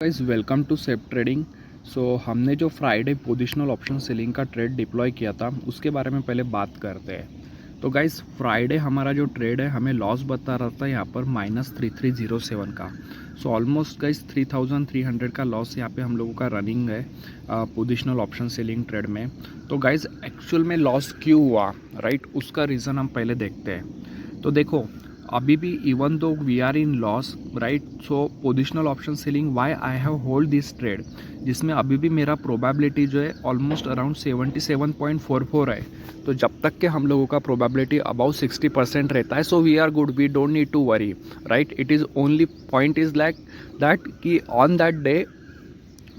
Guys welcome to सेप trading. हमने जो फ्राइडे पोजिशनल ऑप्शन सेलिंग का ट्रेड डिप्लॉय किया था उसके बारे में पहले बात करते हैं। तो गाइस फ्राइडे हमारा जो ट्रेड है हमें लॉस बता रहा था यहाँ पर -3307 का। ऑलमोस्ट गाइस 3300 का लॉस यहाँ पे हम लोगों का रनिंग है पोजिशनल ऑप्शन सेलिंग ट्रेड में। तो गाइस एक्चुअल में लॉस क्यों हुआ, राइट, उसका रीज़न हम पहले देखते हैं। तो देखो अभी भी even though we are in loss, right, so positional option selling why I have hold this trade, जिसमें अभी भी मेरा प्रोबेबिलिटी जो है ऑलमोस्ट अराउंड 77.44 है। तो जब तक के हम लोगों का प्रोबेबिलिटी अबाउट 60% रहता है, so we are good, we don't need to worry, right. It is only point is like that कि ऑन दैट डे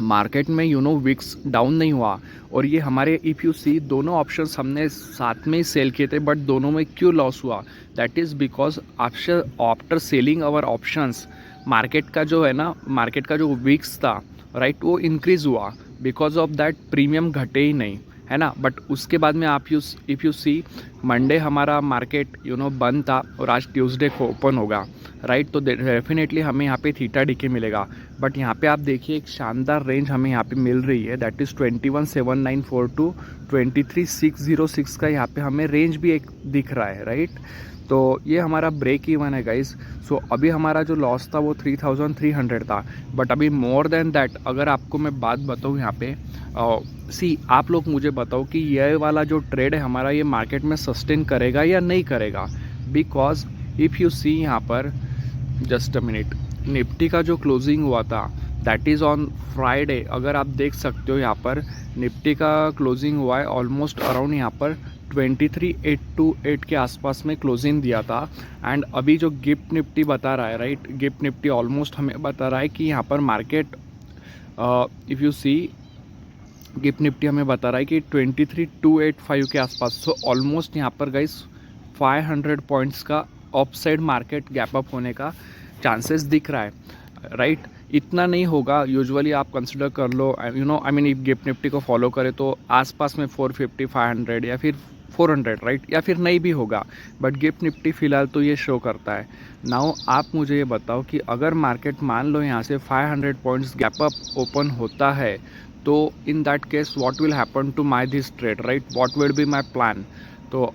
मार्केट में विक्स डाउन नहीं हुआ। और ये हमारे इफ़ यू सी दोनों ऑप्शंस हमने साथ में ही सेल किए थे, बट दोनों में क्यों लॉस हुआ, that is because after selling our options market का जो है ना, मार्केट का जो विक्स था, राइट, वो इंक्रीज़ हुआ। बिकॉज ऑफ दैट प्रीमियम घटे ही नहीं, है ना। बट उसके बाद में आप इफ़ यू सी मंडे हमारा मार्केट बंद था और आज ट्यूसडे को ओपन होगा, राइट। तो डेफिनेटली हमें यहाँ पे थीटा डी के मिलेगा। बट यहाँ पे आप देखिए एक शानदार रेंज हमें यहाँ पे मिल रही है, दैट इज़ 217942 टू 23606 का यहाँ पे हमें रेंज भी एक दिख रहा है, राइट। तो ये हमारा ब्रेक इवन है गाइस। अभी हमारा जो लॉस था वो 3300 था। बट अभी मोर देन दैट अगर आपको मैं बात बताऊँ यहाँ पे, आप लोग मुझे बताओ कि ये वाला जो ट्रेड है हमारा ये मार्केट में सस्टेन करेगा या नहीं करेगा। बिकॉज इफ़ यू सी यहाँ पर जस्ट अ मिनट, निफ्टी का जो क्लोजिंग हुआ था दैट इज़ ऑन फ्राइडे। अगर आप देख सकते हो यहाँ पर निफ्टी का क्लोजिंग हुआ है ऑलमोस्ट अराउंड यहाँ पर 23828 के आसपास में क्लोजिंग दिया था। एंड अभी जो गिफ्ट निफ्टी बता रहा है, राइट, गिफ्ट निफ्टी ऑलमोस्ट हमें बता रहा है कि यहाँ पर market if you see gift Nifty हमें बता रहा है कि 23285 के आसपास। ऑलमोस्ट यहाँ पर गाइस 500 पॉइंट्स का अपसाइड मार्केट गैप अप होने का चांसेस दिख रहा है, राइट। इतना नहीं होगा, यूजुअली आप कंसिडर कर लो, I mean if gift Nifty को फॉलो करें तो आसपास में 450 500 या फिर 400, राइट, या फिर नहीं भी होगा। बट गिफ्ट निफ्टी फिलहाल तो ये शो करता है। नाउ आप मुझे ये बताओ कि अगर मार्केट मान लो यहाँ से 500 पॉइंट्स गैप अप ओपन होता है, तो in that case what will happen to my this trade, right, what will be my plan. तो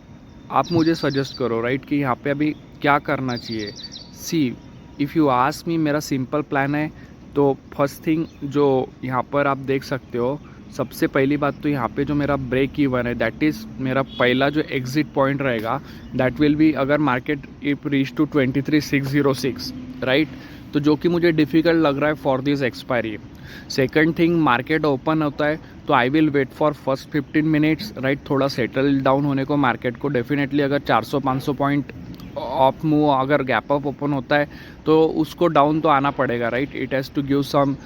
आप मुझे सजेस्ट करो, राइट, कि यहाँ पे अभी क्या करना चाहिए। सी इफ़ यू आस्क मी, मेरा सिंपल प्लान है। तो फर्स्ट थिंग जो यहाँ पर आप देख सकते हो, सबसे पहली बात तो यहाँ पे जो मेरा ब्रेक इवन है दैट इज़ मेरा पहला जो एग्जिट पॉइंट रहेगा, दैट विल बी अगर market if reach to 23606, right. तो जो कि मुझे डिफ़िकल्ट लग रहा है for this expiry. Second thing, market open होता है तो I will wait for first 15 minutes, right, थोड़ा सेटल डाउन होने को मार्केट को। डेफिनेटली अगर 400-500 पॉइंट ऑफ मूव अगर गैप अप ओपन होता है तो उसको डाउन तो आना पड़ेगा, right. It has to give some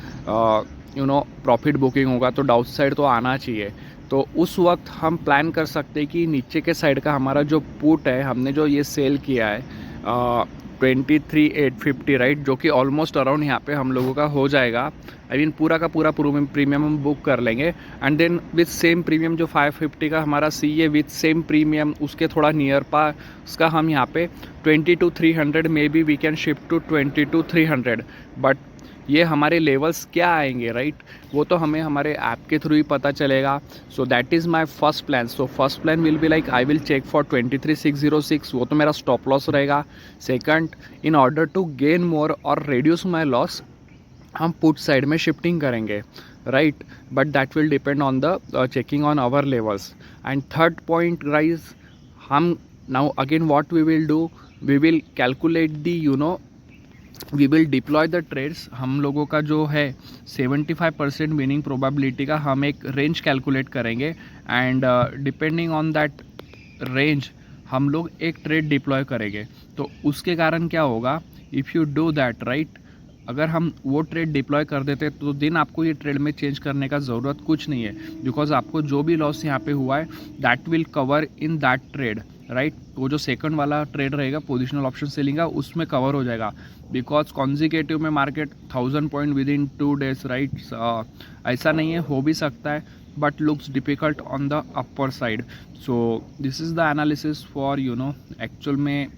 profit booking होगा, तो डाउन साइड तो आना चाहिए। तो उस वक्त हम प्लान कर सकते हैं कि नीचे के साइड का हमारा जो पुट है, हमने जो ये सेल किया है 23850, राइट, जो कि ऑलमोस्ट अराउंड यहाँ पे हम लोगों का हो जाएगा। आई मीन पूरा का पूरा प्रीमियम हम बुक कर लेंगे। And then with same premium जो 550 का हमारा सी है, विथ सेम प्रीमियम उसके थोड़ा नियर पास उसका हम यहाँ पे 22300 maybe we can shift to 22300। But ये हमारे लेवल्स क्या आएंगे, राइट, वो तो हमें हमारे ऐप के थ्रू ही पता चलेगा। So that is my first plan. So first plan will be like I will check for 23606, वो तो मेरा स्टॉप लॉस रहेगा। Second, in order to gain more और रिड्यूस माय लॉस हम पुट साइड में शिफ्टिंग करेंगे, right. But that will depend on the checking on our levels. And third point guys, हम now again what we will do, we will calculate the we will deploy the trades. हम लोगों का जो है 75% winning probability का हम एक range calculate करेंगे। And depending on that range हम लोग एक ट्रेड डिप्लॉय करेंगे। तो उसके कारण क्या होगा, if you do that, right, अगर हम वो ट्रेड डिप्लॉय कर देते तो दिन आपको ये ट्रेड में चेंज करने का ज़रूरत कुछ नहीं है। बिकॉज आपको जो भी लॉस यहाँ पे हुआ है that will cover in that trade, right. वो जो सेकंड वाला ट्रेड रहेगा पोजिशनल ऑप्शन सेलिंग का, उसमें कवर हो जाएगा। बिकॉज कॉन्जिकेटिव में market 1000 point with in 2 days, right, ऐसा नहीं है, हो भी सकता है, but looks difficult on the upper side. So this is the analysis for actual में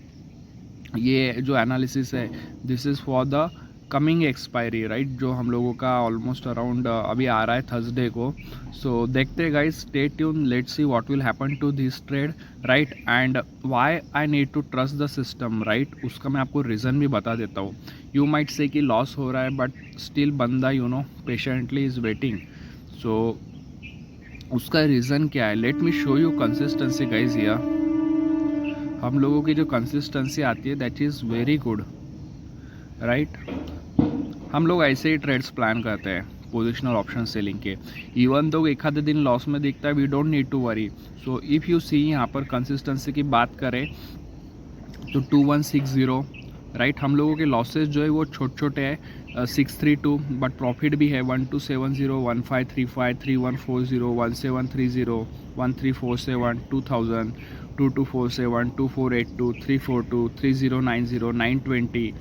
ये जो एनालिसिस है this is for the coming expiry right, जो हम लोगों का ऑलमोस्ट अराउंड अभी आ रहा है थर्सडे को. सो देखते हैं guys, stay tune, let's see what will happen to this trade right. And why I need to trust the system right, उसका मैं आपको रीज़न भी बता देता हूँ. यू माइट से कि लॉस हो रहा है बट स्टिल बंदा पेशेंटली इज़ वेटिंग. सो उसका रीज़न क्या है, let me show you consistency guys. Here हम लोगों की जो कंसिस्टेंसी आती है that is very good right. हम लोग ऐसे ही ट्रेड्स प्लान करते हैं पोजिशनल ऑप्शन सेलिंग के. इवन तो एक आधे दिन लॉस में दिखता है, we don't need to worry. So if you see यहाँ पर कंसिस्टेंसी की बात करें तो 2160 राइट. हम लोगों के लॉसेस जो है वो छोटे छोटे हैं, 632, बट प्रॉफिट भी है 1270, 1535, 3140, 1730, 1347, 2000, 2247, 2482, 342, 3090, 920,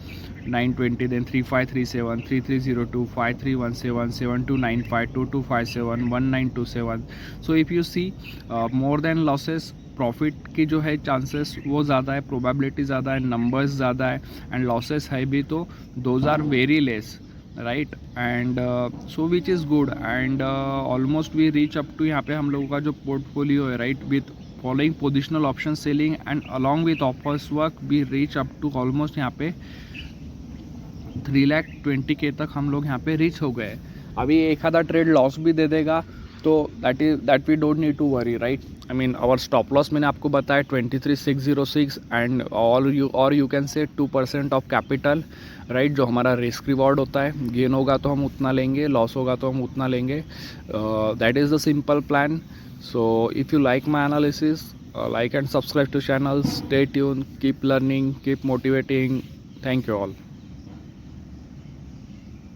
920, then 3537, 3302, 5317, 7295, 2257, 1927. So if you see more than losses, profit की जो है चांसेस वो ज़्यादा है, प्रोबेबिलिटी ज़्यादा है, नंबर्स ज़्यादा है, एंड लॉसेस है भी तो those are very less right. And so which is good. And almost we reach up to, यहाँ पे हम लोगों का जो पोर्टफोलियो है right, with following positional option selling and along with offers work, we reach up to almost यहाँ पे 320,000 तक हम लोग यहाँ पे रीच हो गए. अभी एक आधा ट्रेड लॉस भी दे देगा तो that we don't need to worry right. I mean our stop loss मैंने आपको बताया 23,606 एंड और you can say 2% of capital right, जो हमारा रिस्क रिवॉर्ड होता है. गेन होगा तो हम उतना लेंगे, लॉस होगा तो हम उतना लेंगे. That is the simple plan. So if you like my analysis, like and subscribe to channel. Stay tuned, keep learning, keep motivating. Thank you all.